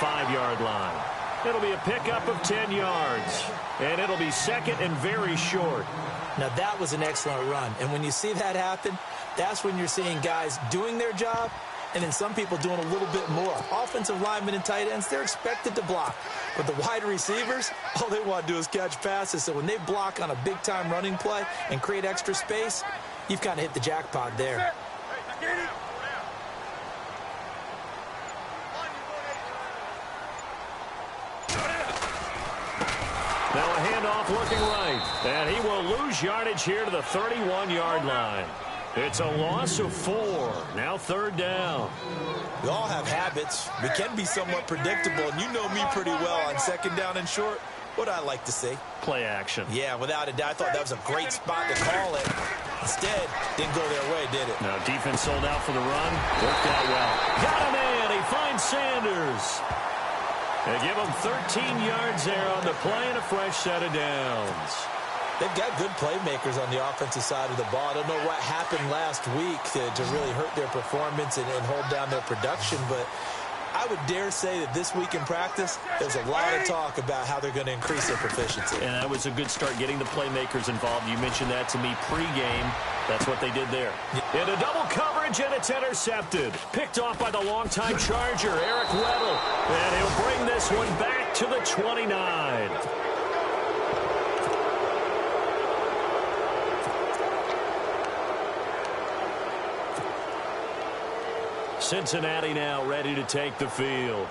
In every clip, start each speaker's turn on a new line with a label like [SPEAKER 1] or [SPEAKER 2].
[SPEAKER 1] 5-yard line. It'll be a pickup of 10 yards, and it'll be second and very short.
[SPEAKER 2] Now, that was an excellent run, and when you see that happen, that's when you're seeing guys doing their job and then some people doing a little bit more. Offensive linemen and tight ends, they're expected to block. But the wide receivers, all they want to do is catch passes. So when they block on a big-time running play and create extra space, you've kind of hit the jackpot there.
[SPEAKER 1] Now a handoff looking right, and he will lose yardage here to the 31-yard line. It's a loss of 4. Now 3rd down.
[SPEAKER 2] We all have habits. We can be somewhat predictable, and you know me pretty well on 2nd down and short. What I like to see?
[SPEAKER 1] Play action.
[SPEAKER 2] Yeah, without a doubt. I thought that was a great spot to call it. Instead, didn't go their way, did it?
[SPEAKER 1] No, defense sold out for the run. Worked out well. Got a man. He finds Sanders. They give him 13 yards there on the play and a fresh set of downs.
[SPEAKER 2] They've got good playmakers on the offensive side of the ball. I don't know what happened last week to really hurt their performance and hold down their production, but I would dare say that this week in practice, there's a lot of talk about how they're going to increase their proficiency.
[SPEAKER 1] And that was a good start getting the playmakers involved. You mentioned that to me pregame. That's what they did there. In a double coverage, and it's intercepted. Picked off by the longtime Charger, Eric Weddle. And he'll bring this one back to the 29. Cincinnati now ready to take the field.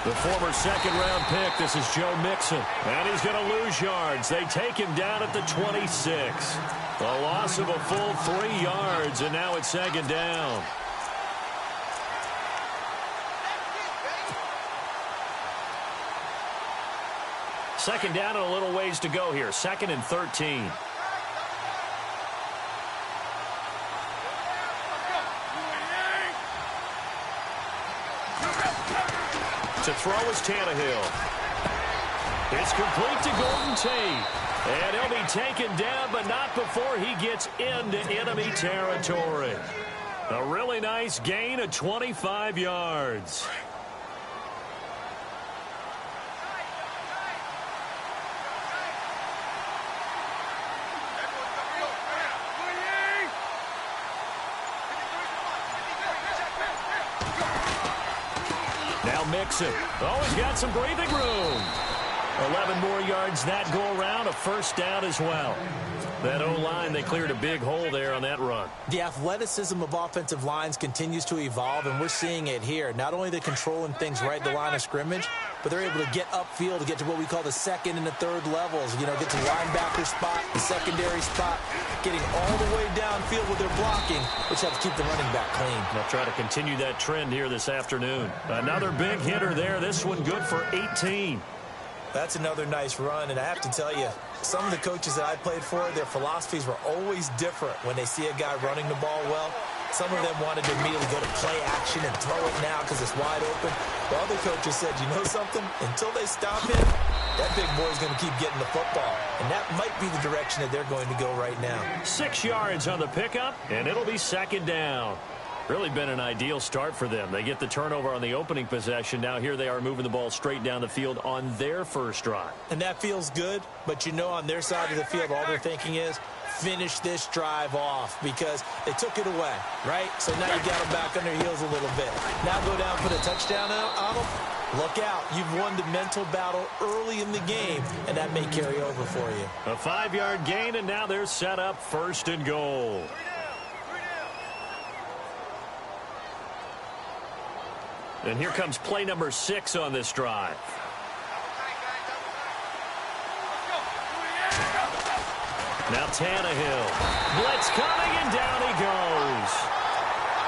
[SPEAKER 1] The former second-round pick, this is Joe Mixon. And he's going to lose yards. They take him down at the 26. A loss of a full 3 yards, and now it's 2nd down. Second down and a little ways to go here. 2nd and 13. To throw is Tannehill. It's complete to Golden Tate. And he'll be taken down, but not before he gets into enemy territory. A really nice gain of 25 yards. Now Mixon. Oh, he's got some breathing room. 11 more yards that go around, a 1st down as well. That O-line, they cleared a big hole there on that run.
[SPEAKER 2] The athleticism of offensive lines continues to evolve, and we're seeing it here. Not only are they controlling things right at the line of scrimmage, but they're able to get upfield to get to what we call the 2nd and the 3rd levels. You know, get to the linebacker spot, the secondary spot, getting all the way downfield with their blocking, which helps keep the running back clean.
[SPEAKER 1] They'll try to continue that trend here this afternoon. Another big hitter there. This one good for 18.
[SPEAKER 2] That's another nice run, and I have to tell you, some of the coaches that I played for, their philosophies were always different when they see a guy running the ball well. Some of them wanted to immediately go to play action and throw it now because it's wide open. The other coaches said, you know something? Until they stop him, that big boy's going to keep getting the football. And that might be the direction that they're going to go right now.
[SPEAKER 1] 6 yards on the pickup, and it'll be 2nd down. Really been an ideal start for them. They get the turnover on the opening possession. Now here they are moving the ball straight down the field on their first drive.
[SPEAKER 2] And that feels good, but you know on their side of the field, all they're thinking is, finish this drive off because they took it away, right? So now you got them back on their heels a little bit. Now go down, put a touchdown on them. Look out. You've won the mental battle early in the game, and that may carry over for you.
[SPEAKER 1] A 5-yard gain, and now they're set up 1st and goal. And here comes play number 6 on this drive. Now Tannehill. Blitz coming, and down he goes.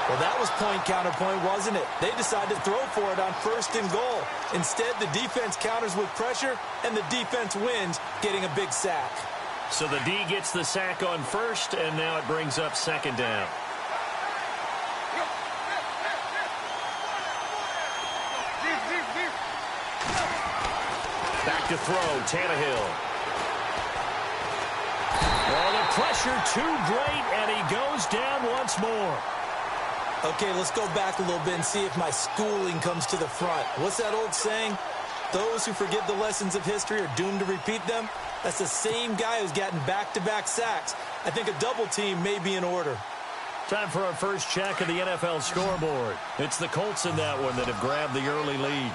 [SPEAKER 2] Well, that was point counterpoint, wasn't it? They decided to throw for it on 1st and goal. Instead, the defense counters with pressure, and the defense wins, getting a big sack.
[SPEAKER 1] So the D gets the sack on 1st, and now it brings up 2nd down. Back to throw, Tannehill. Oh, the pressure too great, and he goes down once more.
[SPEAKER 2] Okay, let's go back a little bit and see if my schooling comes to the front. What's that old saying? Those who forget the lessons of history are doomed to repeat them. That's the same guy who's gotten back-to-back sacks. I think a double team may be in order.
[SPEAKER 1] Time for our first check of the NFL scoreboard. It's the Colts in that one that have grabbed the early lead.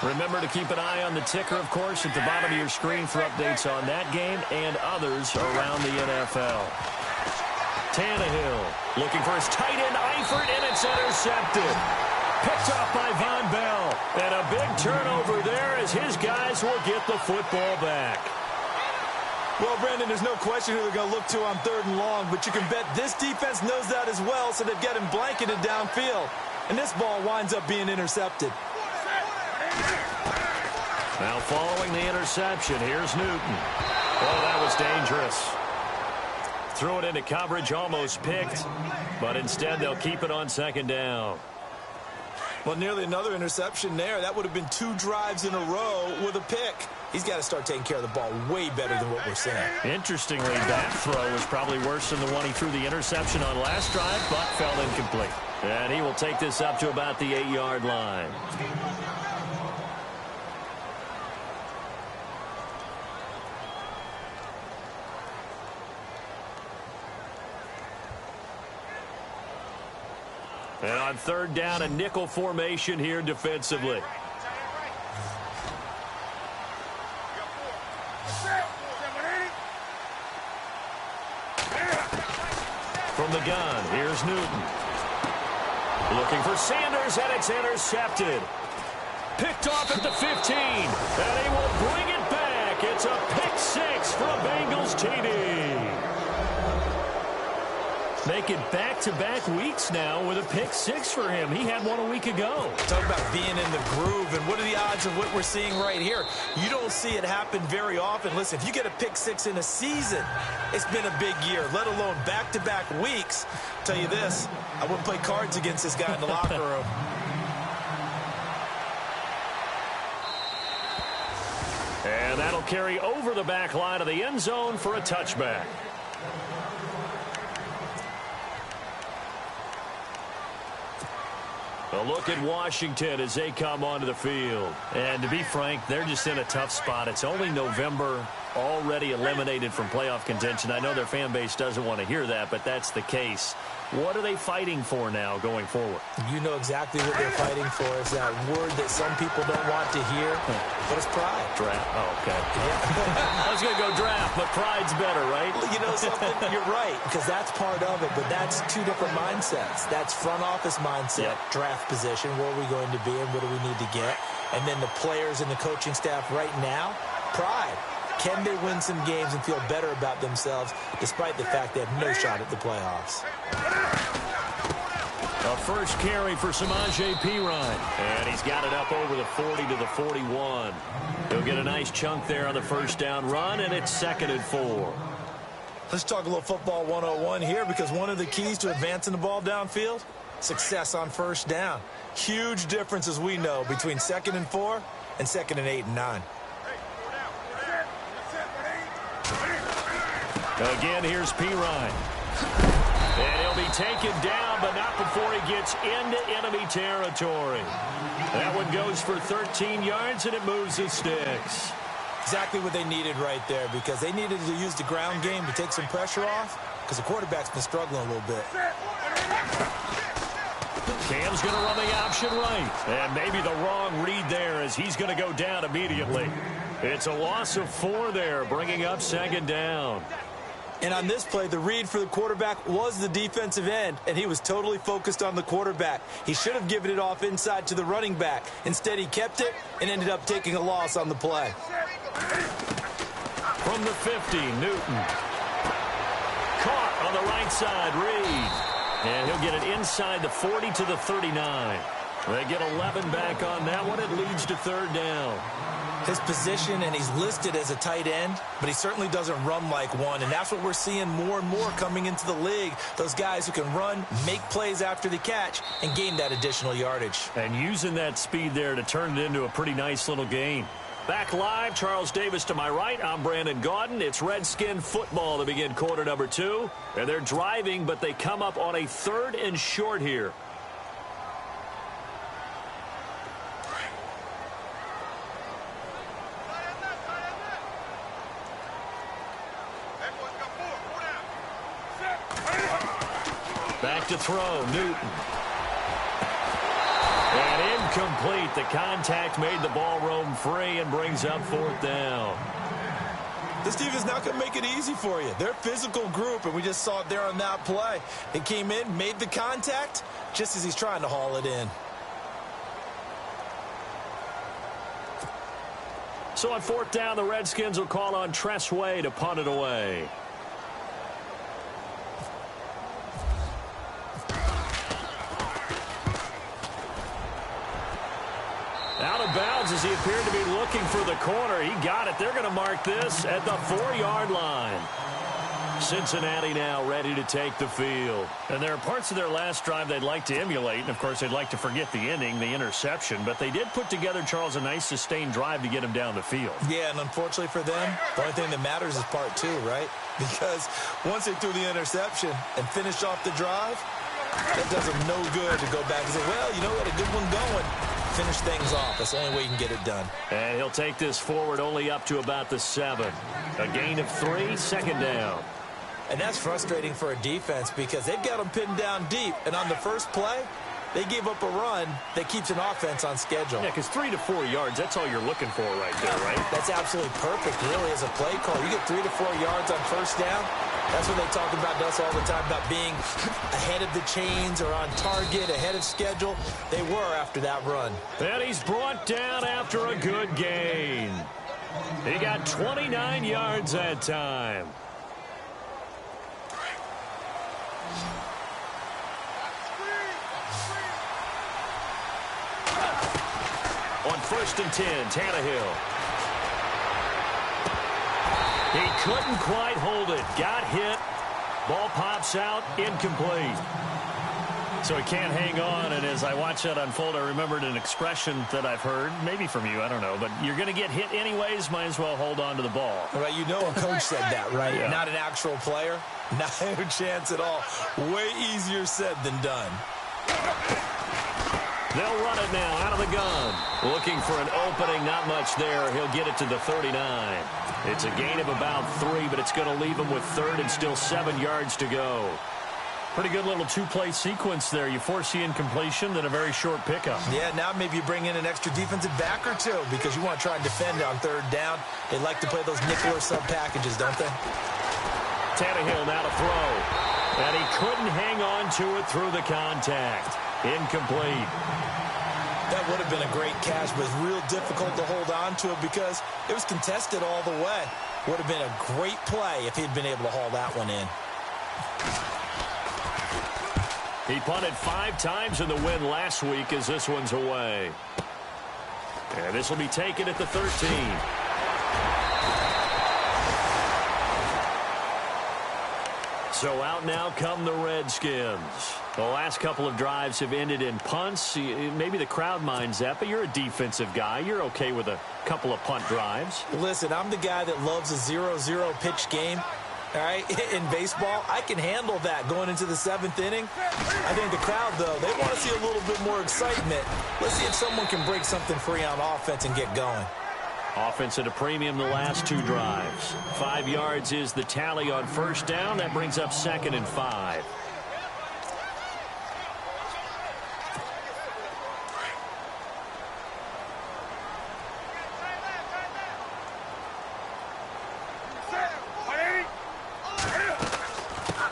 [SPEAKER 1] Remember to keep an eye on the ticker, of course, at the bottom of your screen for updates on that game and others around the NFL. Tannehill looking for his tight end, Eifert, and it's intercepted. Picked off by Von Bell. And a big turnover there as his guys will get the football back.
[SPEAKER 2] Well, Brandon, there's no question who they're going to look to on 3rd and long, but you can bet this defense knows that as well, so they've got him blanketed downfield. And this ball winds up being intercepted.
[SPEAKER 1] Now following the interception, here's Newton. Oh, that was dangerous. Threw it into coverage, almost picked, but instead they'll keep it on 2nd down.
[SPEAKER 2] Well, nearly another interception there. That would have been 2 drives in a row with a pick. He's got to start taking care of the ball way better than what we're seeing. Interestingly,
[SPEAKER 1] that throw was probably worse than the one he threw the interception on last drive, but fell incomplete. And he will take this up to about the 8-yard line. And on 3rd down, a nickel formation here defensively. From the gun, here's Newton. Looking for Sanders, and it's intercepted. Picked off at the 15, and he will bring it back. It's a pick 6 for a Bengals TD. Making back-to-back weeks now with a pick 6 for him. He had one a week ago.
[SPEAKER 2] Talk about being in the groove, and what are the odds of what we're seeing right here? You don't see it happen very often. Listen, if you get a pick 6 in a season, it's been a big year, let alone back-to-back weeks. I'll tell you this, I wouldn't play cards against this guy in the locker room.
[SPEAKER 1] And that'll carry over the back line of the end zone for a touchback. A look at Washington as they come onto the field. And to be frank, they're just in a tough spot. It's only November, already eliminated from playoff contention. I know their fan base doesn't want to hear that, but that's the case. What are they fighting for now going forward?
[SPEAKER 2] You know exactly what they're fighting for. Is that word that some people don't want to hear, but it's pride.
[SPEAKER 1] Draft. Oh, okay. Yeah. I was going to go draft, but pride's better, right?
[SPEAKER 2] You know something? You're right, because that's part of it, but that's 2 different mindsets. That's front office mindset, draft position, where are we going to be and what do we need to get? And then the players and the coaching staff right now, pride. Can they win some games and feel better about themselves despite the fact they have no shot at the playoffs?
[SPEAKER 1] A first carry for Samaje Perine. And he's got it up over the 40 to the 41. He'll get a nice chunk there on the first down run, and it's 2nd and 4.
[SPEAKER 2] Let's talk a little football 101 here, because one of the keys to advancing the ball downfield, success on first down. Huge difference, as we know, between 2nd and 4 and 2nd and 8 and 9.
[SPEAKER 1] Again, here's Perine. And he'll be taken down, but not before he gets into enemy territory. That one goes for 13 yards, and it moves the sticks.
[SPEAKER 2] Exactly what they needed right there, because they needed to use the ground game to take some pressure off, because the quarterback's been struggling a little bit.
[SPEAKER 1] Cam's going to run the option right. And maybe the wrong read there, as he's going to go down immediately. It's a loss of 4 there, bringing up 2nd down.
[SPEAKER 2] And on this play, the read for the quarterback was the defensive end, and he was totally focused on the quarterback. He should have given it off inside to the running back. Instead, he kept it and ended up taking a loss on the play.
[SPEAKER 1] From the 50, Newton. Caught on the right side, Reed. And he'll get it inside the 40 to the 39. They get 11 back on that one. It leads to 3rd down.
[SPEAKER 2] His position, and he's listed as a tight end, but he certainly doesn't run like one, and that's what we're seeing more and more coming into the league. Those guys who can run, make plays after the catch, and gain that additional yardage.
[SPEAKER 1] And using that speed there to turn it into a pretty nice little gain. Back live, Charles Davis to my right. I'm Brandon Gaudin. It's Redskin football to begin quarter number 2. And they're driving, but they come up on a 3rd and short here. Back to throw, Newton. And incomplete. The contact made the ball roam free and brings up 4th down.
[SPEAKER 2] This team is not going to make it easy for you. They're a physical group, and we just saw it there on that play. It came in, made the contact, just as he's trying to haul it in.
[SPEAKER 1] So on 4th down, the Redskins will call on Tressway to punt it away. Out of bounds as he appeared to be looking for the corner. He got it. They're going to mark this at the 4-yard line. Cincinnati now ready to take the field. And there are parts of their last drive they'd like to emulate. And, of course, they'd like to forget the inning, the interception. But they did put together, Charles, a nice sustained drive to get him down the field.
[SPEAKER 2] Yeah, and unfortunately for them, the only thing that matters is part 2, right? Because once they threw the interception and finished off the drive, that does them no good to go back and say, well, you know, we had a good one going. Finish things off. That's the only way you can get it done.
[SPEAKER 1] And he'll take this forward only up to about the 7. A gain of 3, 2nd down.
[SPEAKER 2] And that's frustrating for a defense because they've got them pinned down deep. And on the first play, they gave up a run that keeps an offense on schedule.
[SPEAKER 1] Yeah, because 3 to 4 yards, that's all you're looking for right there, right?
[SPEAKER 2] That's absolutely perfect, really, as a play call. You get 3 to 4 yards on first down. That's what they talk about us all the time, about being ahead of the chains or on target, ahead of schedule. They were after that run.
[SPEAKER 1] And he's brought down after a good gain. He got 29 yards that time. On 1st and 10, Tannehill. He couldn't quite hold it. Got hit. Ball pops out. Incomplete. So he can't hang on. And as I watch that unfold, I remembered an expression that I've heard, maybe from you, I don't know. But you're going to get hit anyways. Might as well hold on to the ball.
[SPEAKER 2] Well, you know a coach said that, right?
[SPEAKER 1] Yeah.
[SPEAKER 2] Not an actual player. Not a chance at all. Way easier said than done.
[SPEAKER 1] They'll run it now out of the gun. Looking for an opening, not much there. He'll get it to the 39. It's a gain of about 3, but it's going to leave him with 3rd and still 7 yards to go. Pretty good little 2-play sequence there. You force the incompletion, then a very short pickup.
[SPEAKER 2] Yeah, now maybe you bring in an extra defensive back or 2 because you want to try and defend on 3rd down. They like to play those nickel or sub packages, don't they?
[SPEAKER 1] Tannehill now to throw. And he couldn't hang on to it through the contact. Incomplete.
[SPEAKER 2] That would have been a great catch, but it's real difficult to hold on to it because it was contested all the way. Would have been a great play if he'd been able to haul that one in.
[SPEAKER 1] He punted 5 times in the win last week as this one's away. And this will be taken at the 13. So out now come the Redskins. The last couple of drives have ended in punts. Maybe the crowd minds that, but you're a defensive guy. You're okay with a couple of punt drives.
[SPEAKER 2] Listen, I'm the guy that loves a 0-0 pitch game. All right, in baseball, I can handle that going into the 7th inning. I think the crowd, though, they want to see a little bit more excitement. Let's see if someone can break something free on offense and get going.
[SPEAKER 1] Offense at a premium the last 2 drives. 5 yards is the tally on 1st down. That brings up 2nd and 5.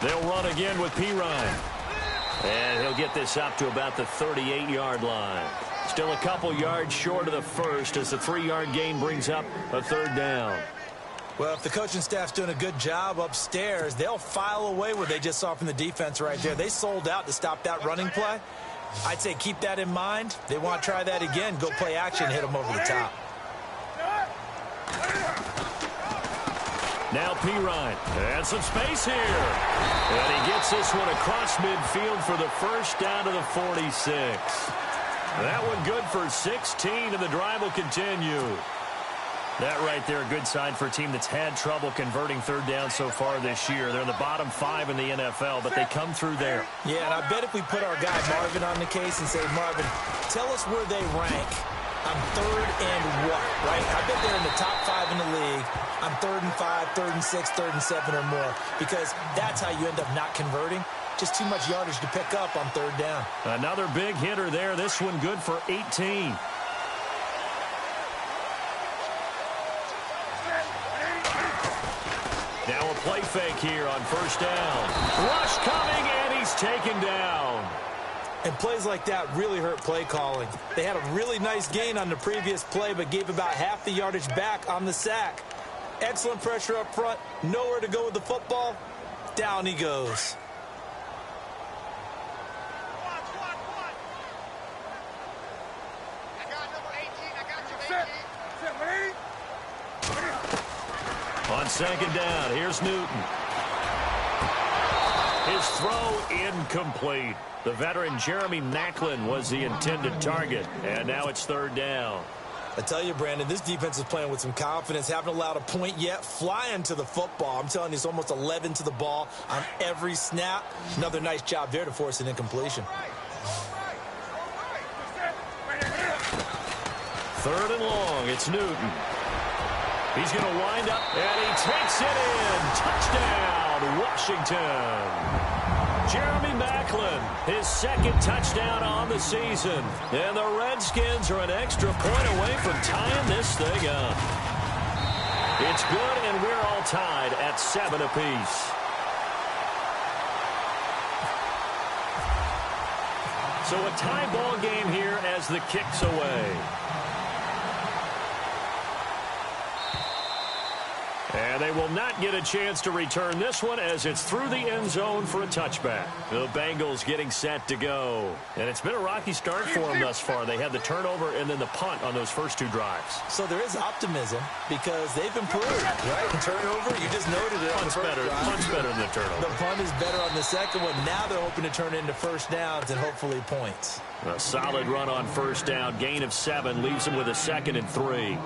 [SPEAKER 1] They'll run again with Pirine. And he'll get this up to about the 38-yard line. Still a couple yards short of the first as the 3-yard gain brings up a 3rd down.
[SPEAKER 2] Well, if the coaching staff's doing a good job upstairs, they'll file away what they just saw from the defense right there. They sold out to stop that running play. I'd say keep that in mind. They want to try that again. Go play action, hit them over the top.
[SPEAKER 1] Now Pirine. And some space here. And he gets this one across midfield for the 1st down to the 46. That one good for 16, and the drive will continue. That right there, a good sign for a team that's had trouble converting third down so far this year. They're in the bottom 5 in the NFL, but they come through there.
[SPEAKER 2] Yeah, and I bet if we put our guy Marvin on the case and say, Marvin, tell us where they rank on third and what, right? I bet they're in the top 5 in the league on 3rd and 5, 3rd and 6, 3rd and 7 or more, because that's how you end up not converting. Just too much yardage to pick up on third down.
[SPEAKER 1] Another big hitter there. This one good for 18. Now a play fake here on first down. Rush coming, and he's taken down.
[SPEAKER 2] And plays like that really hurt play calling. They had a really nice gain on the previous play, but gave about half the yardage back on the sack. Excellent pressure up front. Nowhere to go with the football. Down he goes.
[SPEAKER 1] On second down, here's Newton. His throw incomplete. The veteran Jeremy Maclin was the intended target, and now it's third down.
[SPEAKER 2] I tell you, Brandon, this defense is playing with some confidence. Haven't allowed a point yet. Flying to the football. I'm telling you, it's almost 11 to the ball on every snap. Another nice job there to force an incompletion.
[SPEAKER 1] Third and long, it's Newton. He's going to wind up, and he takes it in. Touchdown, Washington. Jeremy Maclin, his second touchdown on the season. And the Redskins are an extra point away from tying this thing up. It's good, and we're all tied at 7 apiece. So a tie ball game here as the kick's away. And they will not get a chance to return this one as it's through the end zone for a touchback. The Bengals getting set to go. And it's been a rocky start for them thus far. They had the turnover and then the punt on those first 2 drives.
[SPEAKER 2] So there is optimism because they've improved, right? The turnover, you just noted it.
[SPEAKER 1] Punt's better than the turnover.
[SPEAKER 2] The punt is better on the second one. Now they're hoping to turn it into first downs and hopefully points.
[SPEAKER 1] A solid run on first down. Gain of 7 leaves them with a 2nd and 3.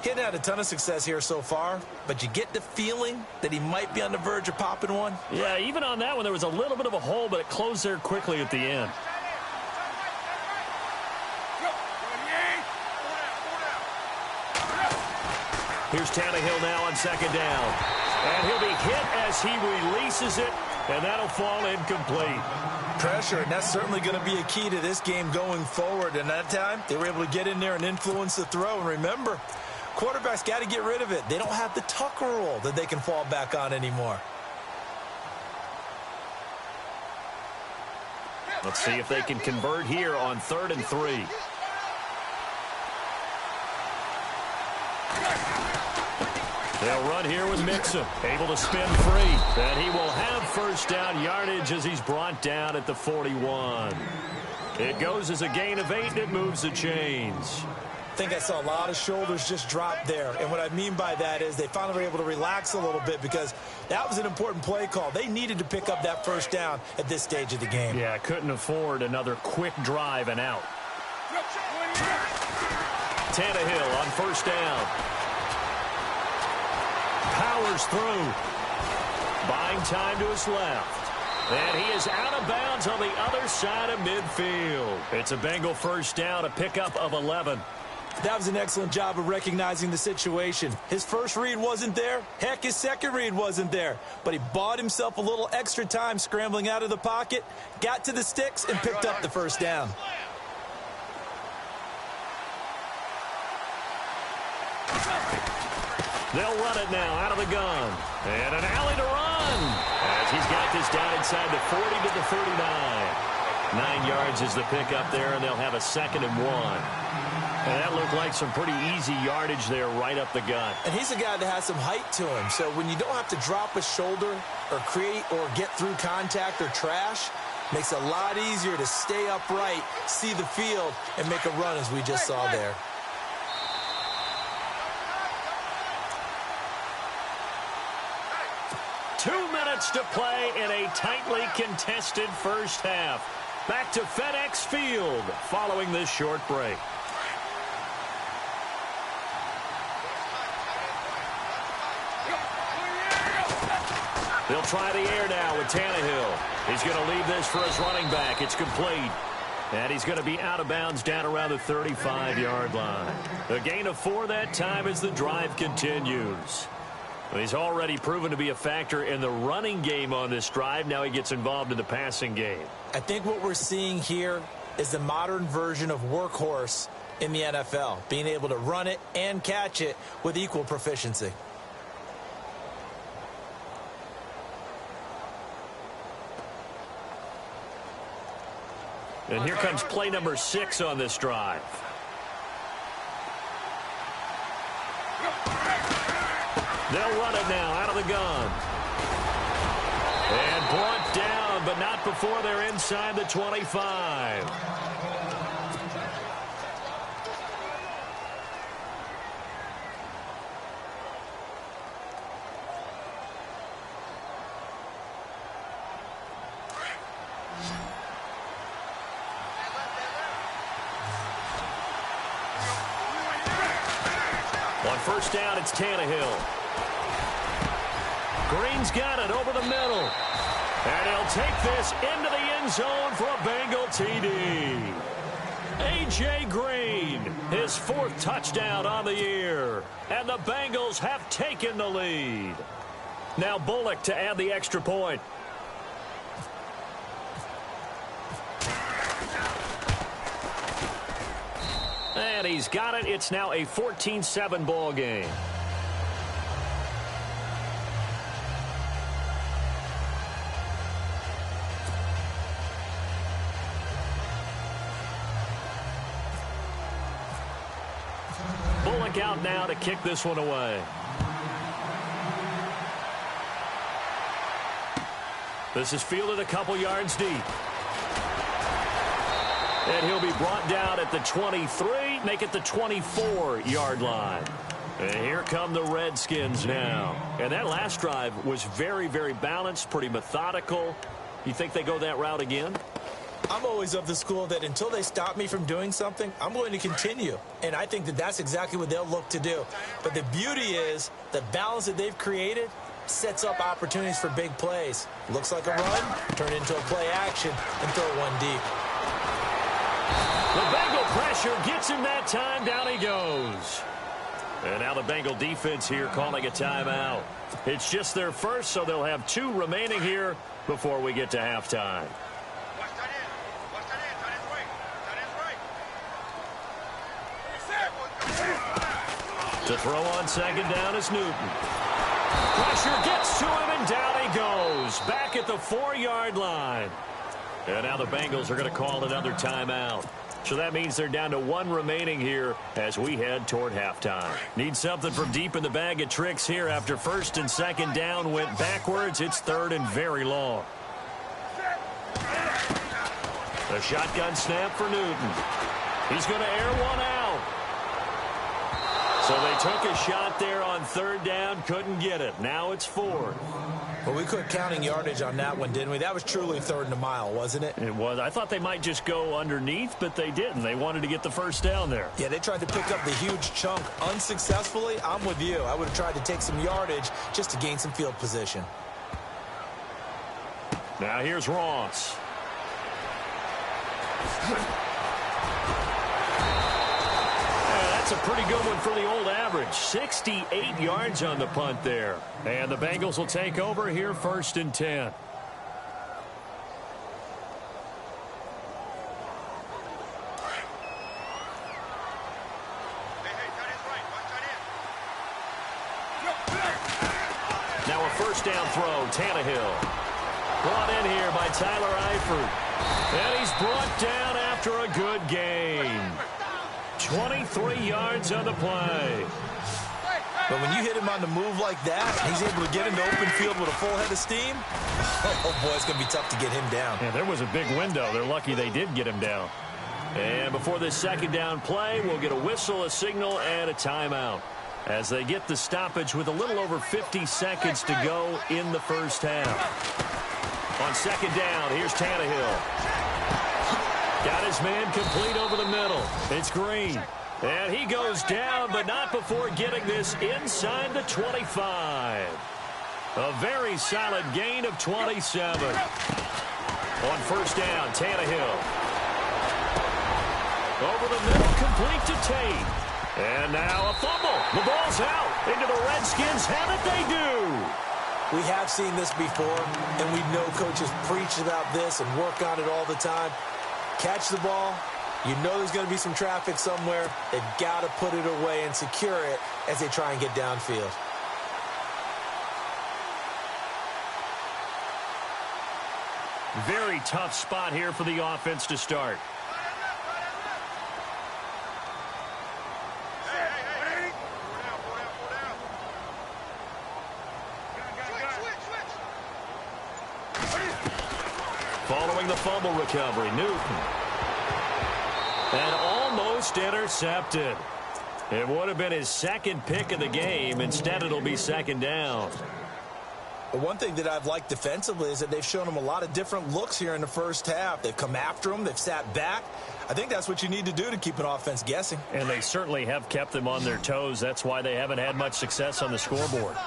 [SPEAKER 2] He had a ton of success here so far, but you get the feeling that he might be on the verge of popping one.
[SPEAKER 1] Yeah, even on that one, there was a little bit of a hole, but it closed there quickly at the end. Here's Tannehill now on second down. And he'll be hit as he releases it, and that'll fall incomplete.
[SPEAKER 2] Pressure, and that's certainly going to be a key to this game going forward. And that time, they were able to get in there and influence the throw. And remember, quarterbacks got to get rid of it. They don't have the Tucker rule that they can fall back on anymore.
[SPEAKER 1] Let's see if they can convert here on 3rd and 3. They'll run here with Mixon, able to spin free. And he will have first down yardage as he's brought down at the 41. It goes as a gain of 8, and it moves the chains.
[SPEAKER 2] I think I saw a lot of shoulders just drop there. And what I mean by that is they finally were able to relax a little bit because that was an important play call. They needed to pick up that first down at this stage of the game.
[SPEAKER 1] Yeah, couldn't afford another quick drive and out. Tannehill on first down. Powers through. Buying time to his left. And he is out of bounds on the other side of midfield. It's a Bengal first down, a pickup of 11.
[SPEAKER 2] That was an excellent job of recognizing the situation. His first read wasn't there. Heck, his second read wasn't there. But he bought himself a little extra time scrambling out of the pocket, got to the sticks, and picked up the first down.
[SPEAKER 1] They'll run it now out of the gun. And an alley to run as he's got this down inside the 40 to the 39. 9 yards is the pickup there, and they'll have a 2nd and 1. And that looked like some pretty easy yardage there right up the gut.
[SPEAKER 2] And he's a guy that has some height to him. So when you don't have to drop a shoulder or create or get through contact or trash, makes it a lot easier to stay upright, see the field, and make a run as we just saw there.
[SPEAKER 1] To play in a tightly contested first half. Back to FedEx Field following this short break. They'll try the air now with Tannehill. He's going to leave this for his running back. It's complete. And he's going to be out of bounds down around the 35-yard line. A gain of 4 that time as the drive continues. He's already proven to be a factor in the running game on this drive. Now he gets involved in the passing game.
[SPEAKER 2] I think what we're seeing here is the modern version of workhorse in the NFL, being able to run it and catch it with equal proficiency.
[SPEAKER 1] And here comes play number 6 on this drive. They'll run it now out of the gun. And brought down, but not before they're inside the 25. On first down, it's Tannehill. Green's got it over the middle. And he'll take this into the end zone for a Bengal TD. A.J. Green, his 4th touchdown on the year. And the Bengals have taken the lead. Now Bullock to add the extra point. And he's got it. It's now a 14-7 ball game. Bullock out now to kick this one away. This is fielded a couple yards deep. And he'll be brought down at the 23, make it the 24-yard line. And here come the Redskins now. And that last drive was very, very balanced, pretty methodical. You think they go that route again?
[SPEAKER 2] I'm always of the school that until they stop me from doing something, I'm going to continue. And I think that that's exactly what they'll look to do. But the beauty is the balance that they've created sets up opportunities for big plays. Looks like a run, turn into a play action, and throw one deep.
[SPEAKER 1] The Bengal pressure gets him that time. Down he goes. And now the Bengal defense here calling a timeout. It's just their first, so they'll have 2 remaining here before we get to halftime. To throw on second down is Newton. Pressure gets to him, and down he goes. Back at the 4-yard line. And now the Bengals are going to call another timeout. So that means they're down to 1 remaining here as we head toward halftime. Need something from deep in the bag of tricks here after first and second down went backwards. It's 3rd and very long. A shotgun snap for Newton. He's going to air one out. So they took a shot there on 3rd down, couldn't get it. Now it's 4th.
[SPEAKER 2] Well, we quit counting yardage on that one, didn't we? That was truly 3rd and a mile, wasn't it?
[SPEAKER 1] It was. I thought they might just go underneath, but they didn't. They wanted to get the first down there.
[SPEAKER 2] Yeah, they tried to pick up the huge chunk unsuccessfully. I'm with you. I would have tried to take some yardage just to gain some field position.
[SPEAKER 1] Now here's Ross. That's a pretty good one for the old average. 68 yards on the punt there. And the Bengals will take over here 1st and 10. Now a first down throw, Tannehill. Brought in here by Tyler Eifert. And he's brought down after a good gain. 23 yards on the play.
[SPEAKER 2] But when you hit him on the move like that, he's able to get into open field with a full head of steam. Oh, boy, it's going to be tough to get him down.
[SPEAKER 1] Yeah, there was a big window. They're lucky they did get him down. And before this second down play, we'll get a whistle, a signal, and a timeout as they get the stoppage with a little over 50 seconds to go in the first half. On second down, here's Tannehill. Got his man complete over the middle. It's Green. And he goes down, but not before getting this inside the 25. A very solid gain of 27. On first down, Tannehill. Over the middle, complete to Tate. And now a fumble. The ball's out. Into the Redskins' hand that they do.
[SPEAKER 2] We have seen this before, and we know coaches preach about this and work on it all the time. Catch the ball. You know there's going to be some traffic somewhere. They've got to put it away and secure it as they try and get downfield.
[SPEAKER 1] Very tough spot here for the offense to start. Following the fumble recovery, Newton. And almost intercepted. It would have been his second pick of the game. Instead, it'll be second down.
[SPEAKER 2] One thing that I've liked defensively is that they've shown him a lot of different looks here in the first half. They've come after him. They've sat back. I think that's what you need to do to keep an offense guessing.
[SPEAKER 1] And they certainly have kept them on their toes. That's why they haven't had much success on the scoreboard.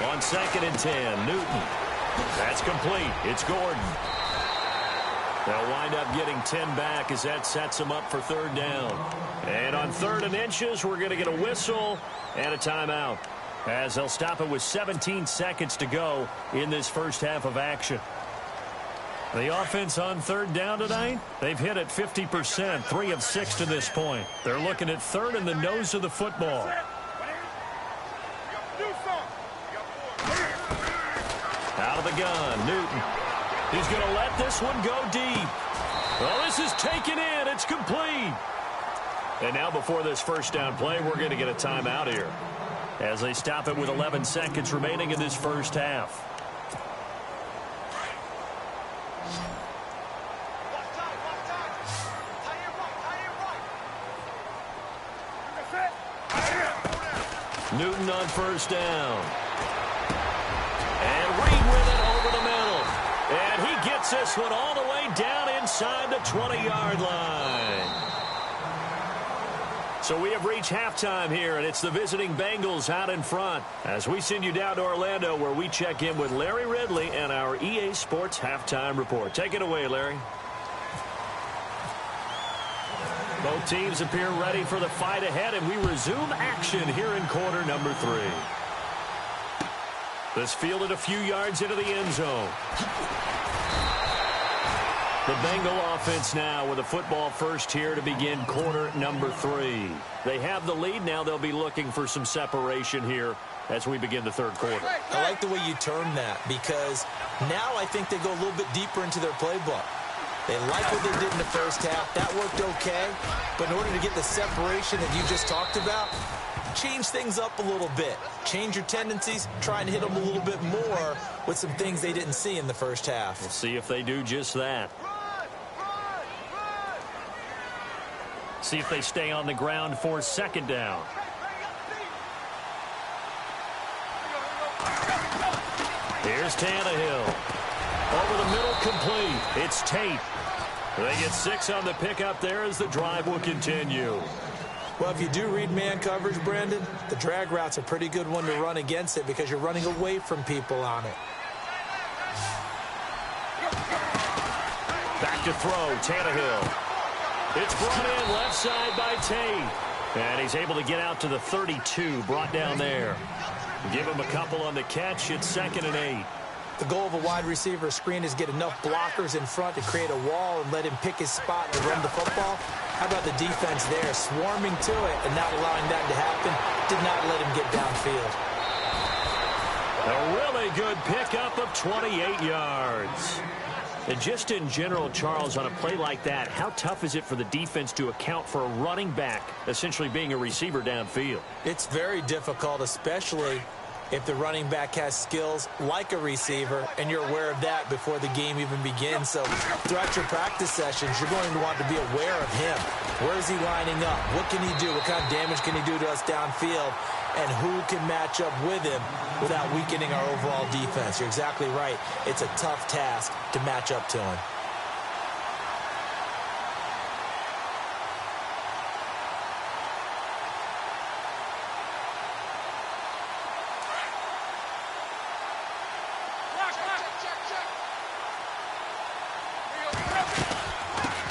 [SPEAKER 1] On 2nd and 10, Newton. That's complete. It's Gordon. They'll wind up getting 10 back as that sets them up for third down. And on 3rd and inches, we're going to get a whistle and a timeout, as they'll stop it with 17 seconds to go in this first half of action. The offense on 3rd down tonight, they've hit it 50%, 3 of 6 to this point. They're looking at 3rd in the nose of the football. Out of the gun, Newton. He's going to let this one go deep. Well, this is taken in. It's complete. And now before this first down play, we're going to get a timeout here as they stop it with 11 seconds remaining in this first half. Newton on first down. And Reed with it over the middle. And he gets this one all the way down inside the 20-yard line. So we have reached halftime here, and it's the visiting Bengals out in front as we send you down to Orlando, where we check in with Larry Ridley and our EA Sports Halftime Report. Take it away, Larry. Both teams appear ready for the fight ahead, and we resume action here in quarter number 3. This fielded a few yards into the end zone. The Bengal offense now with a football first here to begin quarter number 3. They have the lead. Now they'll be looking for some separation here as we begin the third quarter.
[SPEAKER 2] I like the way you term that, because now I think they go a little bit deeper into their playbook. They like what they did in the first half. That worked okay. But in order to get the separation that you just talked about, change things up a little bit. Change your tendencies. Try and hit them a little bit more with some things they didn't see in the first half.
[SPEAKER 1] We'll see if they do just that. See if they stay on the ground for second down. Here's Tannehill. Over the middle, complete. It's Tate. They get 6 on the pickup there as the drive will continue.
[SPEAKER 2] Well, if you do read man coverage, Brandon, the drag route's a pretty good one to run against it because you're running away from people on it.
[SPEAKER 1] Back to throw, Tannehill. It's brought in left side by Tate. And he's able to get out to the 32, brought down there. Give him a couple on the catch. It's 2nd and 8.
[SPEAKER 2] The goal of a wide receiver screen is get enough blockers in front to create a wall and let him pick his spot to run the football. How about the defense there, swarming to it and not allowing that to happen? Did not let him get downfield.
[SPEAKER 1] A really good pickup of 28 yards. And just in general, Charles, on a play like that, how tough is it for the defense to account for a running back essentially being a receiver downfield?
[SPEAKER 2] It's very difficult, especially if the running back has skills like a receiver, and you're aware of that before the game even begins. So throughout your practice sessions, you're going to want to be aware of him. Where is he lining up? What can he do? What kind of damage can he do to us downfield? And who can match up with him without weakening our overall defense? You're exactly right. It's a tough task to match up to him.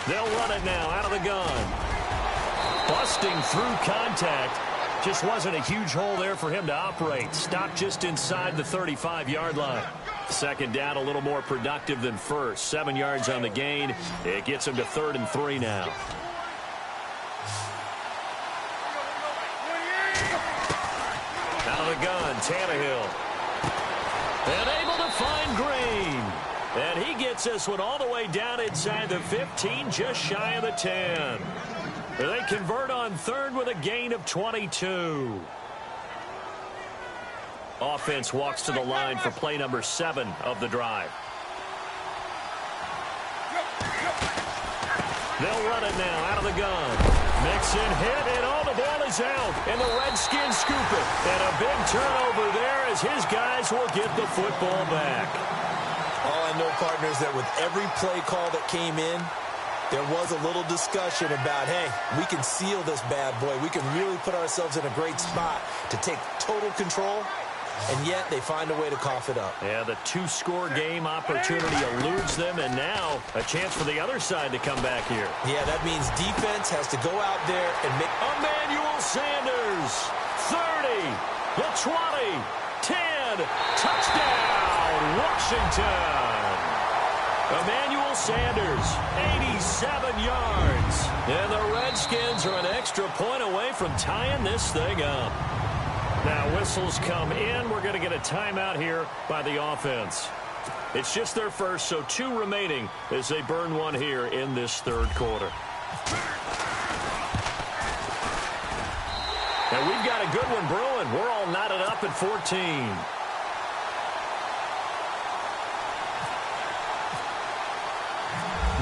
[SPEAKER 1] They'll run it now out of the gun. Busting through contact. Just wasn't a huge hole there for him to operate. Stopped just inside the 35-yard line. Second down a little more productive than first. 7 yards on the gain. It gets him to 3rd and 3 now. Out of the gun, Tannehill. And able to find Green. And he gets this one all the way down inside the 15, just shy of the 10. They convert on 3rd with a gain of 22. Offense walks to the line for play number 7 of the drive. They'll run it now out of the gun. Mixon hit, and all the ball is out. And the Redskins scoop it. And a big turnover there as his guys will get the football back.
[SPEAKER 2] All I know, partners, that with every play call that came in, there was a little discussion about, hey, we can seal this bad boy. We can really put ourselves in a great spot to take total control, and yet they find a way to cough it up.
[SPEAKER 1] Yeah, the 2-score game opportunity eludes them, and now a chance for the other side to come back here.
[SPEAKER 2] Yeah, that means defense has to go out there and make...
[SPEAKER 1] Emmanuel Sanders, 30, the 20, 10, touchdown, Washington. Emmanuel Sanders, 87 yards. And the Redskins are an extra point away from tying this thing up. Now whistles come in. We're going to get a timeout here by the offense. It's just their first, so 2 remaining as they burn one here in this 3rd quarter. And we've got a good one brewing. We're all knotted up at 14.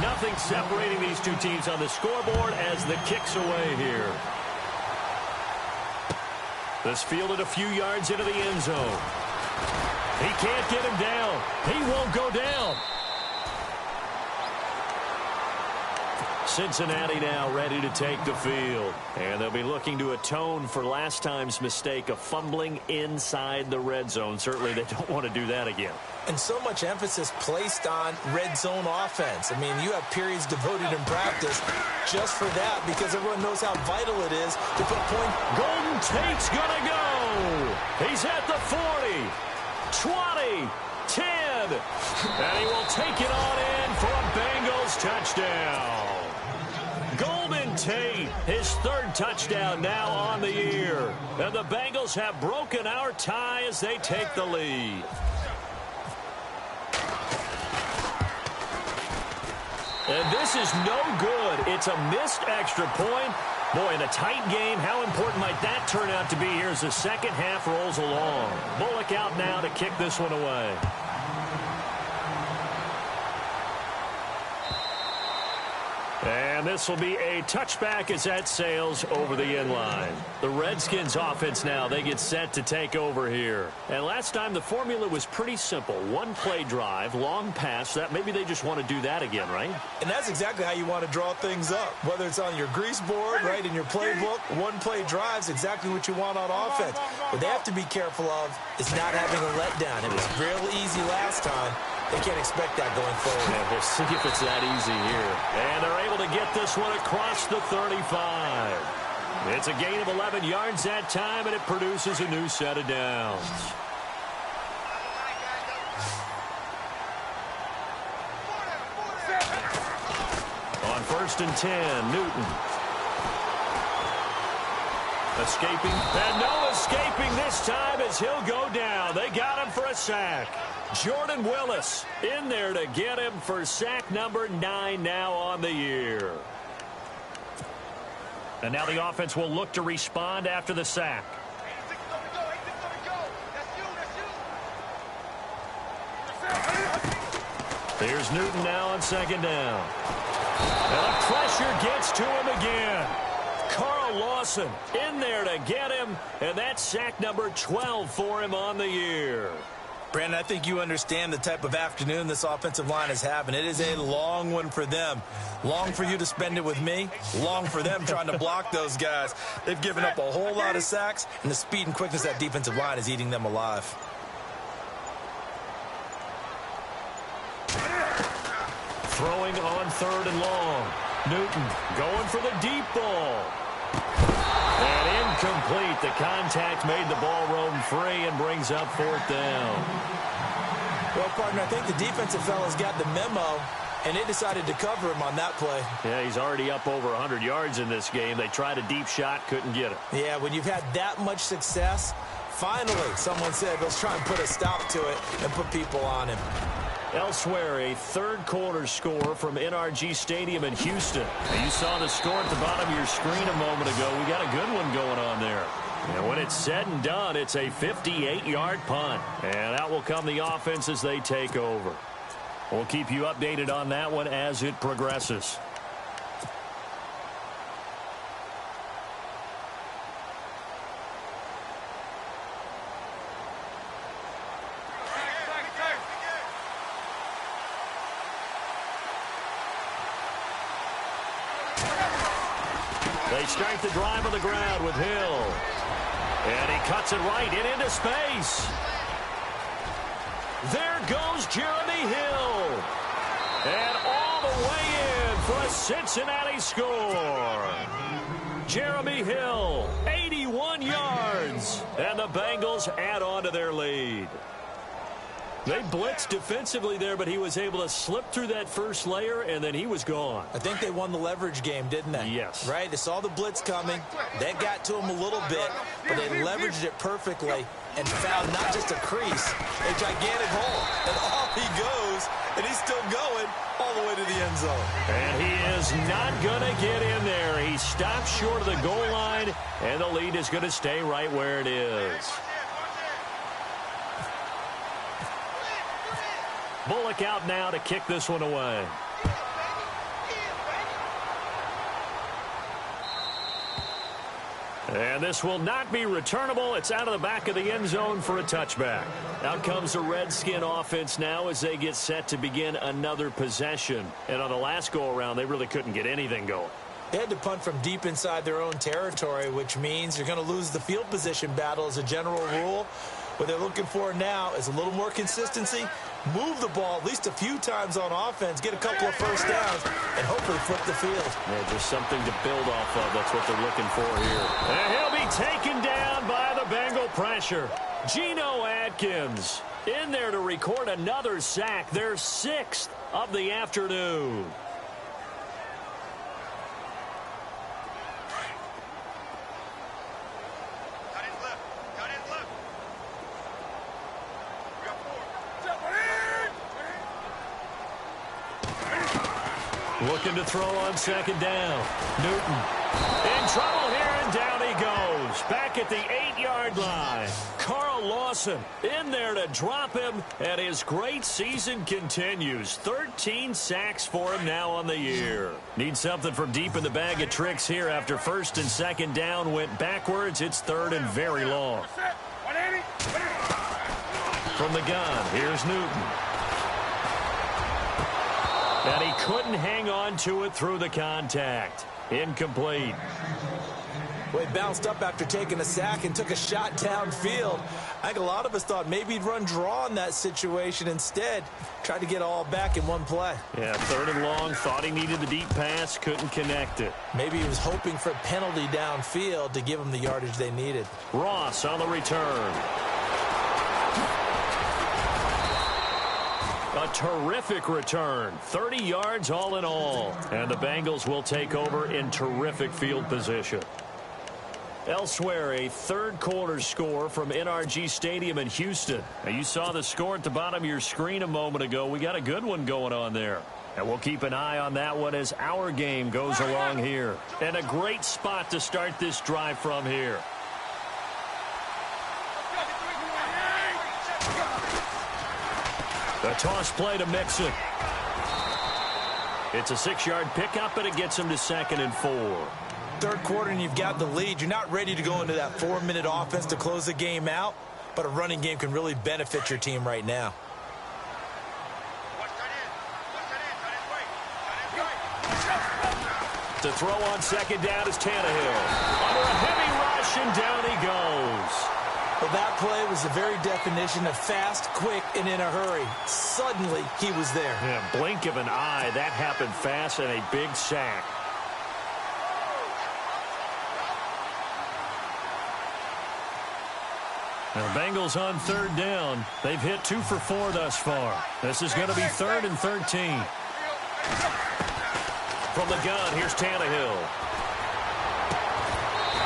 [SPEAKER 1] Nothing separating these two teams on the scoreboard as the kick's away here. This fielded a few yards into the end zone. He can't get him down. He won't go down. Cincinnati now ready to take the field. And they'll be looking to atone for last time's mistake of fumbling inside the red zone. Certainly they don't want to do that again.
[SPEAKER 2] And so much emphasis placed on red zone offense. I mean, you have periods devoted in practice just for that because everyone knows how vital it is to put a point.
[SPEAKER 1] Golden Tate's going to go. He's at the 40, 20, 10. And he will take it on in for a Bengals touchdown. Golden Tate, his 3rd touchdown now on the year. And the Bengals have broken our tie as they take the lead. And this is no good. It's a missed extra point. Boy, in a tight game, how important might that turn out to be here as the second half rolls along. Bullock out now to kick this one away. And this will be a touchback as that sails over the end line. The Redskins offense now, they get set to take over here. And last time the formula was pretty simple. 1-play drive, long pass. That maybe they just want to do that again, right?
[SPEAKER 2] And that's exactly how you want to draw things up. Whether it's on your grease board, right, in your playbook, 1-play drive's exactly what you want on offense. What they have to be careful of is not having a letdown. It was real easy last time. They can't expect that going forward.
[SPEAKER 1] Yeah, we'll see if it's that easy here. And they're able to get this one across the 35. It's a gain of 11 yards that time, and it produces a new set of downs. On 1st and 10, Newton. Escaping, and no escaping this time as he'll go down. They got him for a sack. Jordan Willis in there to get him for sack number 9 now on the year. And now the offense will look to respond after the sack. Here's Newton now on 2nd down. And the pressure gets to him again. Carl Lawson in there to get him, and that's sack number 12 for him on the year.
[SPEAKER 2] Brandon, I think you understand the type of afternoon this offensive line is having. It is a long one for them. Long for you to spend it with me. Long for them trying to block those guys. They've given up a whole lot of sacks, and the speed and quickness of that defensive line is eating them alive.
[SPEAKER 1] Throwing on 3rd and long. Newton going for the deep ball. And incomplete. The contact made the ball roam free and brings up fourth down.
[SPEAKER 2] Well, partner, I think the defensive fellas got the memo, and they decided to cover him on that play.
[SPEAKER 1] Yeah, he's already up over 100 yards in this game. They tried a deep shot, couldn't get it.
[SPEAKER 2] Yeah, when you've had that much success, finally someone said, let's try and put a stop to it and put people on him.
[SPEAKER 1] Elsewhere, a third-quarter score from NRG Stadium in Houston. Now, you saw the score at the bottom of your screen a moment ago. We got a good one going on there. And when it's said and done, it's a 58-yard punt. And out will come the offense as they take over. We'll keep you updated on that one as it progresses. They start the drive on the ground with Hill. And he cuts it right into space. There goes Jeremy Hill. And all the way in for a Cincinnati score. Jeremy Hill, 81 yards. And the Bengals add on to their lead. They blitzed defensively there, but he was able to slip through that first layer, and then he was gone.
[SPEAKER 2] I think they won the leverage game, didn't they?
[SPEAKER 1] Yes.
[SPEAKER 2] Right? They saw the blitz coming. That got to him a little bit, but they leveraged it perfectly and found not just a crease, a gigantic hole. And off he goes, and he's still going all the way to the end zone.
[SPEAKER 1] And he is not going to get in there. He stops short of the goal line, and the lead is going to stay right where it is. Bullock out now to kick this one away. And this will not be returnable. It's out of the back of the end zone for a touchback. Out comes the Redskin offense now as they get set to begin another possession. And on the last go-around, they really couldn't get anything going.
[SPEAKER 2] They had to punt from deep inside their own territory, which means you're going to lose the field position battle as a general rule. What they're looking for now is a little more consistency, move the ball at least a few times on offense, get a couple of first downs, and hopefully flip the field.
[SPEAKER 1] Yeah, just something to build off of. That's what they're looking for here. And he'll be taken down by the Bengal pressure. Geno Atkins in there to record another sack, their 6th of the afternoon. Looking to throw on second down. Newton in trouble here, and down he goes. Back at the 8-yard line. Carl Lawson in there to drop him, and his great season continues. 13 sacks for him now on the year. Needs something from deep in the bag of tricks here after first and second down went backwards. It's third and very long. From the gun, here's Newton. And he couldn't hang on to it through the contact. Incomplete.
[SPEAKER 2] Well, he bounced up after taking a sack and took a shot downfield. I think a lot of us thought maybe he'd run draw in that situation. Instead, tried to get all back in one play.
[SPEAKER 1] Yeah, third and long. Thought he needed the deep pass. Couldn't connect it.
[SPEAKER 2] Maybe he was hoping for a penalty downfield to give him the yardage they needed.
[SPEAKER 1] Ross on the return. A terrific return. 30 yards all in all. And the Bengals will take over in terrific field position. Elsewhere, a third-quarter score from NRG Stadium in Houston. Now, you saw the score at the bottom of your screen a moment ago. We got a good one going on there. And we'll keep an eye on that one as our game goes along here. And a great spot to start this drive from here. The toss play to Mixon. It's a 6-yard pickup, and it gets him to second and 4.
[SPEAKER 2] Third quarter, and you've got the lead. You're not ready to go into that 4-minute offense to close the game out, but a running game can really benefit your team right now.
[SPEAKER 1] To throw on second down is Tannehill. Under a heavy rush, and down he goes.
[SPEAKER 2] Well, that play was the very definition of fast, quick, and in a hurry. Suddenly, he was there.
[SPEAKER 1] Yeah, blink of an eye. That happened fast and a big sack. The Bengals on third down. They've hit 2 for 4 thus far. This is going to be 3rd and 13. From the gun, here's Tannehill.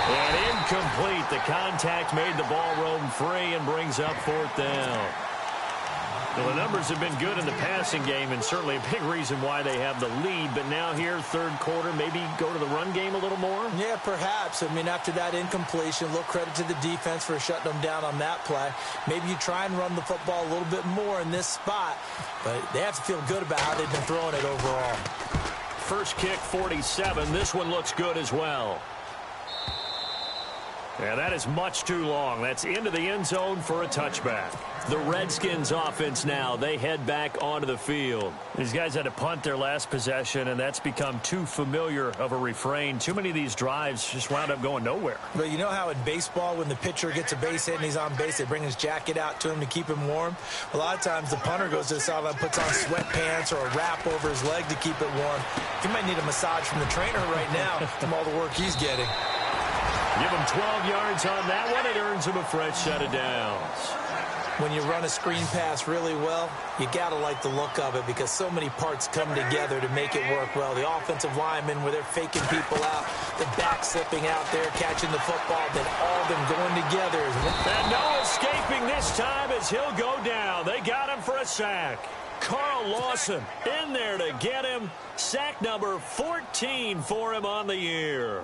[SPEAKER 1] And incomplete. The contact made the ball roam free and brings up 4th down. Well, the numbers have been good in the passing game and certainly a big reason why they have the lead. But now here, third quarter, maybe go to the run game a little more?
[SPEAKER 2] Yeah, perhaps. I mean, after that incompletion, a little credit to the defense for shutting them down on that play. Maybe you try and run the football a little bit more in this spot. But they have to feel good about how they've been throwing it overall.
[SPEAKER 1] First kick, 47. This one looks good as well. Yeah, that is much too long. That's into the end zone for a touchback. The Redskins offense now, they head back onto the field. These guys had to punt their last possession, and that's become too familiar of a refrain. Too many of these drives just wound up going nowhere.
[SPEAKER 2] But you know how in baseball, when the pitcher gets a base hit and he's on base, they bring his jacket out to him to keep him warm? A lot of times the punter goes to the sideline, puts on sweatpants or a wrap over his leg to keep it warm. He might need a massage from the trainer right now from all the work he's getting.
[SPEAKER 1] Give him 12 yards on that one. It earns him a fresh set of downs.
[SPEAKER 2] When you run a screen pass really well, you got to like the look of it because so many parts come together to make it work well. The offensive linemen, where they're faking people out, the back slipping out there, catching the football, then all of them going together.
[SPEAKER 1] And no escaping this time as he'll go down. They got him for a sack. Carl Lawson in there to get him. Sack number 14 for him on the year.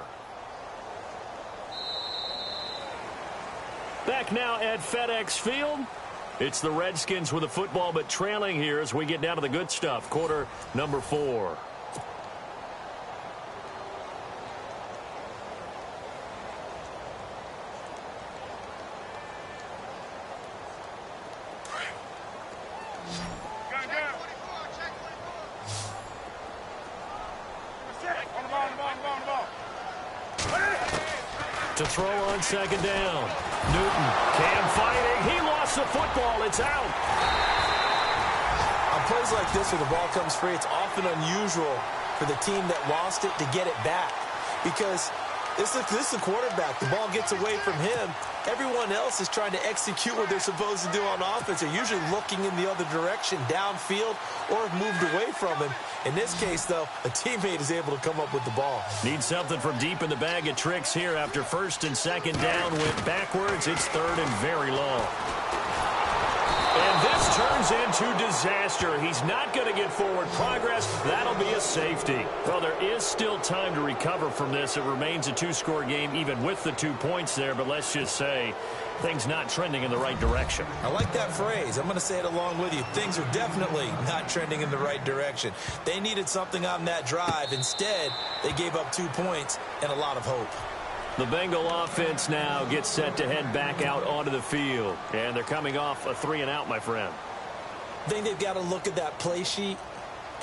[SPEAKER 1] Back now at FedEx Field. It's the Redskins with the football, but trailing here as we get down to the good stuff. Quarter number 4. To throw on second down. Newton, Cam fighting. He lost the football. It's out.
[SPEAKER 2] On plays like this where the ball comes free, it's often unusual for the team that lost it to get it back. Because this is the quarterback. The ball gets away from him. Everyone else is trying to execute what they're supposed to do on offense. They're usually looking in the other direction, downfield, or have moved away from him. In this case, though, a teammate is able to come up with the ball.
[SPEAKER 1] Need something from deep in the bag of tricks here after first and second down went backwards. It's third and very long. And this turns into disaster. He's not going to get forward progress. That'll be a safety. Well, there is still time to recover from this. It remains a 2-score game even with the 2 points there, but let's just say things not trending in the right direction.
[SPEAKER 2] I like that phrase. I'm going to say it along with you. Things are definitely not trending in the right direction. They needed something on that drive. Instead, they gave up 2 points and a lot of hope.
[SPEAKER 1] The Bengal offense now gets set to head back out onto the field. And they're coming off a 3-and-out, my friend.
[SPEAKER 2] I think they've got to look at that play sheet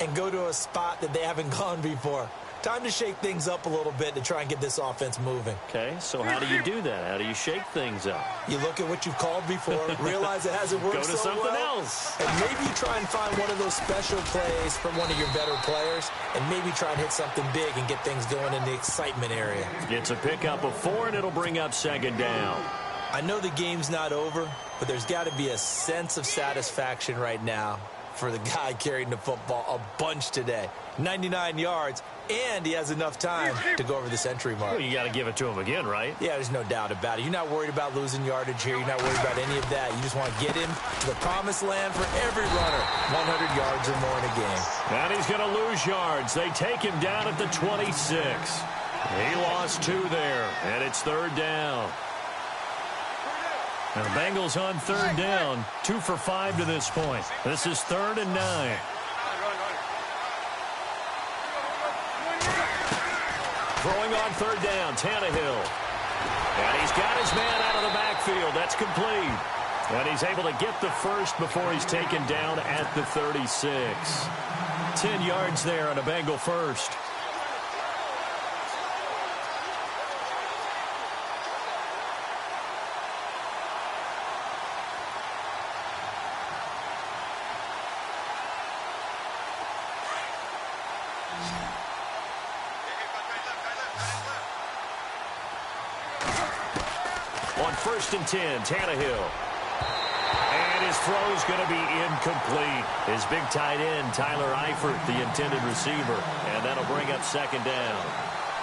[SPEAKER 2] and go to a spot that they haven't gone before. Time to shake things up a little bit to try and get this offense moving.
[SPEAKER 1] Okay, so how do you do that? How do you shake things up?
[SPEAKER 2] You look at what you've called before, realize it hasn't worked so well.
[SPEAKER 1] Go to something else.
[SPEAKER 2] And maybe you try and find one of those special plays from one of your better players, and maybe try and hit something big and get things going in the excitement area.
[SPEAKER 1] It's a pickup of 4, and it'll bring up second down.
[SPEAKER 2] I know the game's not over, but there's got to be a sense of satisfaction right now for the guy carrying the football a bunch today. 99 yards, and he has enough time to go over the century mark.
[SPEAKER 1] Well, you got to give it to him again, right?
[SPEAKER 2] Yeah, there's no doubt about it. You're not worried about losing yardage here. You're not worried about any of that. You just want to get him to the promised land for every runner. 100 yards or more in a game.
[SPEAKER 1] And he's going to lose yards. They take him down at the 26. He lost 2 there, and it's third down. Now, the Bengals on third down, 2 for 5 to this point. This is 3rd and 9. Throwing on third down, Tannehill. And he's got his man out of the backfield. That's complete. And he's able to get the first before he's taken down at the 36. 10 yards there on a Bengal first. first and 10, Tannehill. And his throw's going to be incomplete. His big tight end, Tyler Eifert, the intended receiver. And that'll bring up second down.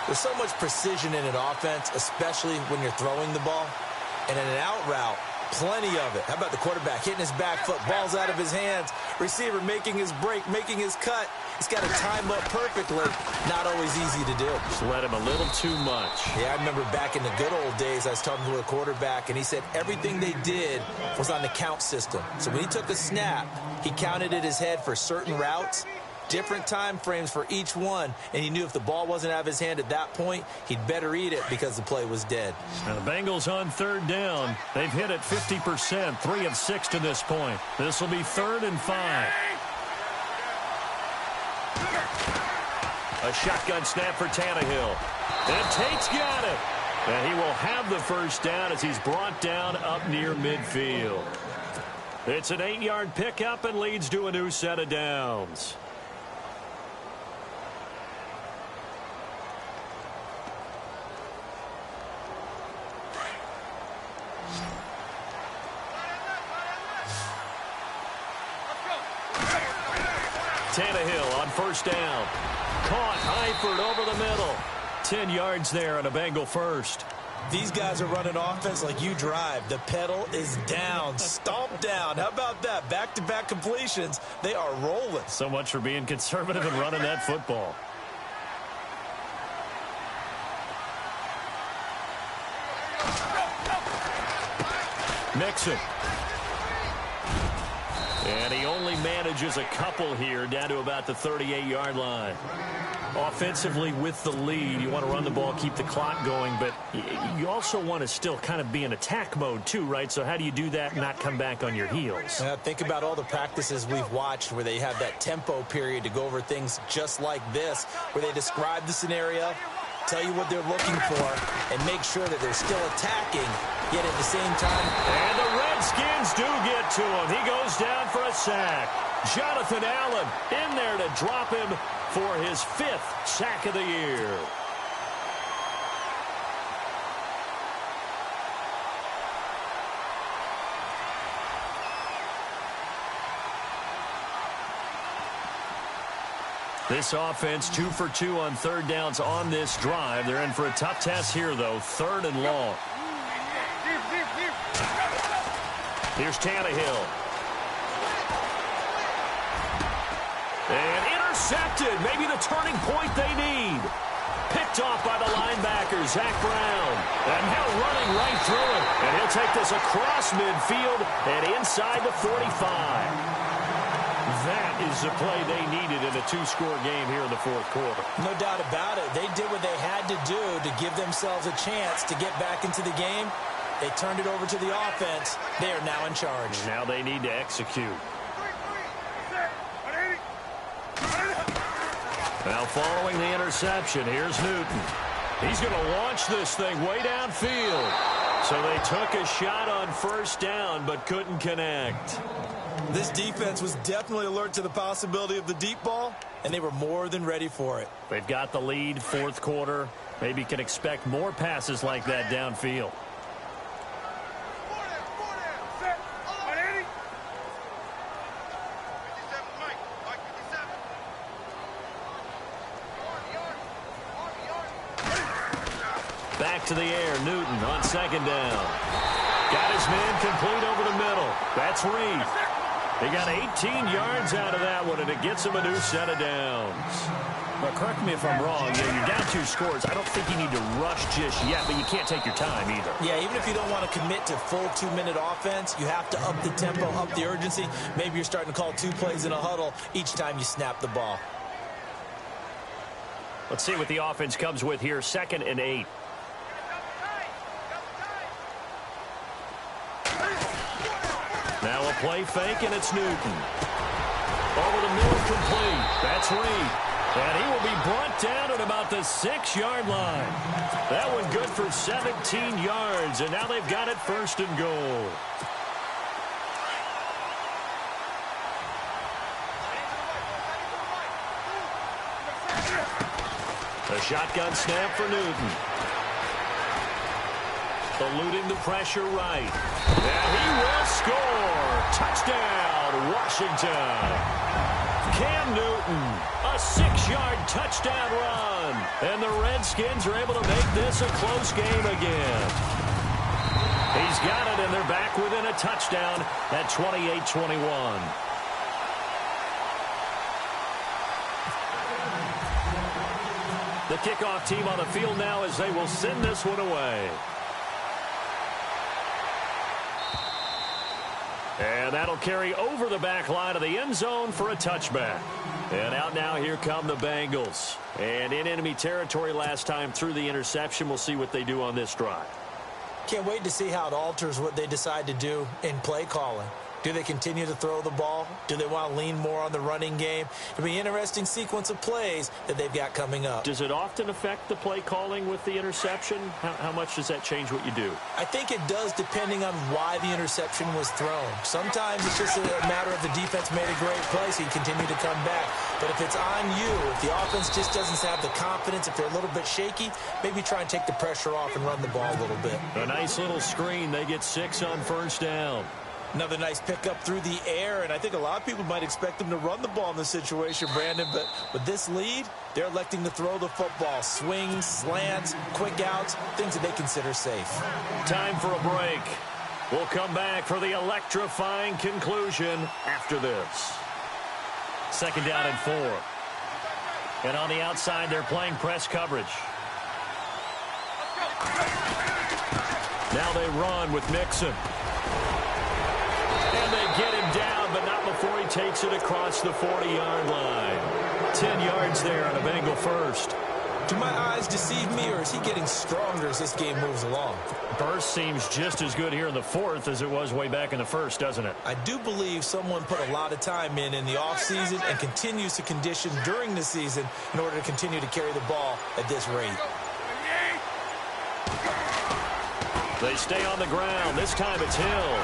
[SPEAKER 2] There's so much precision in an offense, especially when you're throwing the ball. And in an out route, plenty of it. How about the quarterback hitting his back foot, balls out of his hands, receiver making his break, making his cut. He's got to time up perfectly. Not always easy to do.
[SPEAKER 1] Just let him a little too much.
[SPEAKER 2] Yeah, I remember back in the good old days, I was talking to a quarterback, and he said everything they did was on the count system. So when he took a snap, he counted in his head for certain routes, different time frames for each one, and he knew if the ball wasn't out of his hand at that point, he'd better eat it because the play was dead.
[SPEAKER 1] Now the Bengals on third down. They've hit it 50%, 3 of 6 to this point. This will be 3rd and 5. A shotgun snap for Tannehill. And Tate's got it. And he will have the first down as he's brought down up near midfield. It's an 8-yard pickup and leads to a new set of downs. Tannehill on first down. Caught Eifert over the middle. 10 yards there on a Bengal first.
[SPEAKER 2] These guys are running offense like you drive. The pedal is down, stomp down. How about that? Back-to-back completions. They are rolling.
[SPEAKER 1] So much for being conservative and running that football. Mixon. And he only manages a couple here down to about the 38-yard line. Offensively with the lead, you want to run the ball, keep the clock going, but you also want to still kind of be in attack mode too, right? So how do you do that and not come back on your heels?
[SPEAKER 2] Think about all the practices we've watched where they have that tempo period to go over things just like this, where they describe the scenario, tell you what they're looking for, and make sure that they're still attacking, yet at the same time.
[SPEAKER 1] And the Redskins do get to him. He goes down for a sack. Jonathan Allen in there to drop him for his 5th sack of the year. This offense 2 for 2 on third downs on this drive. They're in for a tough test here, though. 3rd and long. Here's Tannehill. And intercepted. Maybe the turning point they need. Picked off by the linebacker, Zach Brown. And now running right through it. And he'll take this across midfield and inside the 45. That is the play they needed in a 2-score game here in the 4th quarter.
[SPEAKER 2] No doubt about it. They did what they had to do to give themselves a chance to get back into the game. They turned it over to the offense. They are now in charge.
[SPEAKER 1] Now they need to execute. Now following the interception, here's Newton. He's going to launch this thing way downfield. So they took a shot on first down but couldn't connect.
[SPEAKER 2] This defense was definitely alert to the possibility of the deep ball, and they were more than ready for it.
[SPEAKER 1] They've got the lead, 4th quarter. Maybe can expect more passes like that downfield. Back to the air, Newton on 2nd down. Got his man complete over the middle. That's Reed. They got 18 yards out of that one, and it gets him a new set of downs. Well, correct me if I'm wrong. You're down 2 scores. I don't think you need to rush just yet, but you can't take your time either.
[SPEAKER 2] Yeah, even if you don't want to commit to full 2-minute offense, you have to up the tempo, up the urgency. Maybe you're starting to call 2 plays in a huddle each time you snap the ball.
[SPEAKER 1] Let's see what the offense comes with here. 2nd and 8. Now a play fake, and it's Newton. Over the middle, complete. That's Reed. And he will be brought down at about the 6-yard line. That one good for 17 yards, and now they've got it 1st and goal. A shotgun snap for Newton. Eluding the pressure right. And he will score. Touchdown, Washington. Cam Newton, a 6-yard touchdown run. And the Redskins are able to make this a close game again. He's got it, and they're back within a touchdown at 28-21. The kickoff team on the field now as they will send this one away. And that'll carry over the back line of the end zone for a touchback. And out now, here come the Bengals. And in enemy territory last time through the interception. We'll see what they do on this drive.
[SPEAKER 2] Can't wait to see how it alters what they decide to do in play calling. Do they continue to throw the ball? Do they want to lean more on the running game? It'll be an interesting sequence of plays that they've got coming up.
[SPEAKER 1] Does it often affect the play calling with the interception? How much does that change what you do?
[SPEAKER 2] I think it does, depending on why the interception was thrown. Sometimes it's just a matter of the defense made a great play, so you continue to come back. But if it's on you, if the offense just doesn't have the confidence, if they're a little bit shaky, maybe try and take the pressure off and run the ball a little bit.
[SPEAKER 1] A nice little screen. They get 6 on first down.
[SPEAKER 2] Another nice pickup through the air, and I think a lot of people might expect them to run the ball in this situation, Brandon, but with this lead, they're electing to throw the football. Swings, slants, quick outs, things that they consider safe.
[SPEAKER 1] Time for a break. We'll come back for the electrifying conclusion after this. 2nd down and 4. And on the outside, they're playing press coverage. Now they run with Mixon. And they get him down, but not before he takes it across the 40-yard line. 10 yards there on a Bengal first.
[SPEAKER 2] Do my eyes deceive me, or is he getting stronger as this game moves along?
[SPEAKER 1] Burst seems just as good here in the 4th as it was way back in the 1st, doesn't it?
[SPEAKER 2] I do believe someone put a lot of time in the offseason and continues to condition during the season in order to continue to carry the ball at this rate.
[SPEAKER 1] They stay on the ground. This time it's Hill.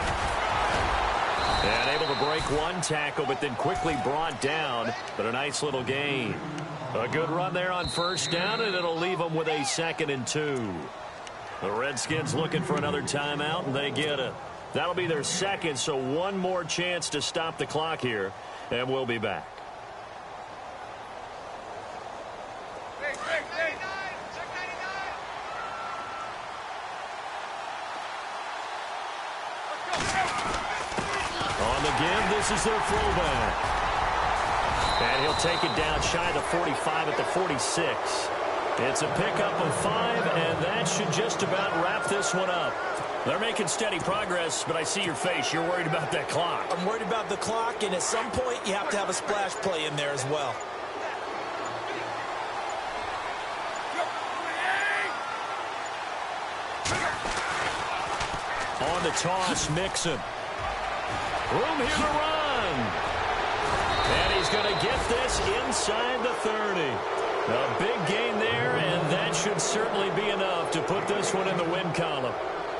[SPEAKER 1] And able to break one tackle, but then quickly brought down. But a nice little gain. A good run there on first down, and it'll leave them with a 2nd and 2. The Redskins looking for another timeout, and they get it. That'll be their 2nd, so one more chance to stop the clock here, and we'll be back. On the give, this is their fullback. And he'll take it down shy of the 45 at the 46. It's a pickup of 5, and that should just about wrap this one up. They're making steady progress, but I see your face. You're worried about that clock.
[SPEAKER 2] I'm worried about the clock, and at some point, you have to have a splash play in there as well.
[SPEAKER 1] On the toss, Mixon. Room here to run. And he's going to get this inside the 30. A big gain there, and that should certainly be enough to put this one in the win column.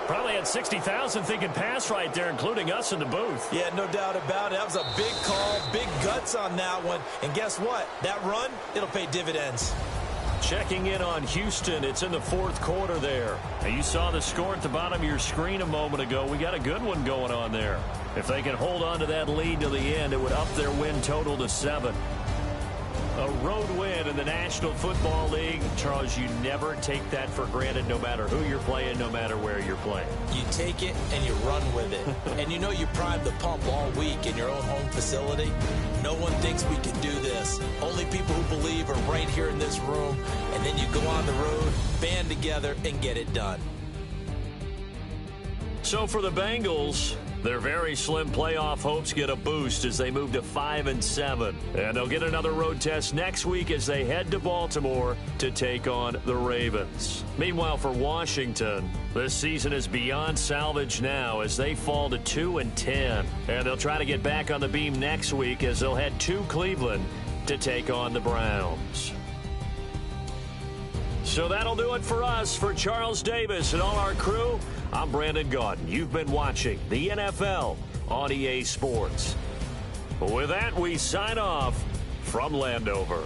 [SPEAKER 1] Probably had 60,000 thinking pass right there, including us in the booth.
[SPEAKER 2] Yeah, no doubt about it. That was a big call, big guts on that one. And guess what? That run, it'll pay dividends.
[SPEAKER 1] Checking in on Houston. It's in the 4th quarter there. Now, you saw the score at the bottom of your screen a moment ago. We got a good one going on there. If they can hold on to that lead to the end, it would up their win total to 7. A road win in the National Football League. Charles, you never take that for granted no matter who you're playing, no matter where you're playing.
[SPEAKER 2] You take it and you run with it. And you know you primed the pump all week in your own home facility. No one thinks we can do this. Only people who believe are right here in this room. And then you go on the road, band together, and get it done.
[SPEAKER 1] So for the Bengals, their very slim playoff hopes get a boost as they move to 5-7. And they'll get another road test next week as they head to Baltimore to take on the Ravens. Meanwhile, for Washington, this season is beyond salvage now as they fall to 2-10. And they'll try to get back on the beam next week as they'll head to Cleveland to take on the Browns. So that'll do it for us. For Charles Davis and all our crew, I'm Brandon Gaudin. You've been watching the NFL on EA Sports. With that, we sign off from Landover.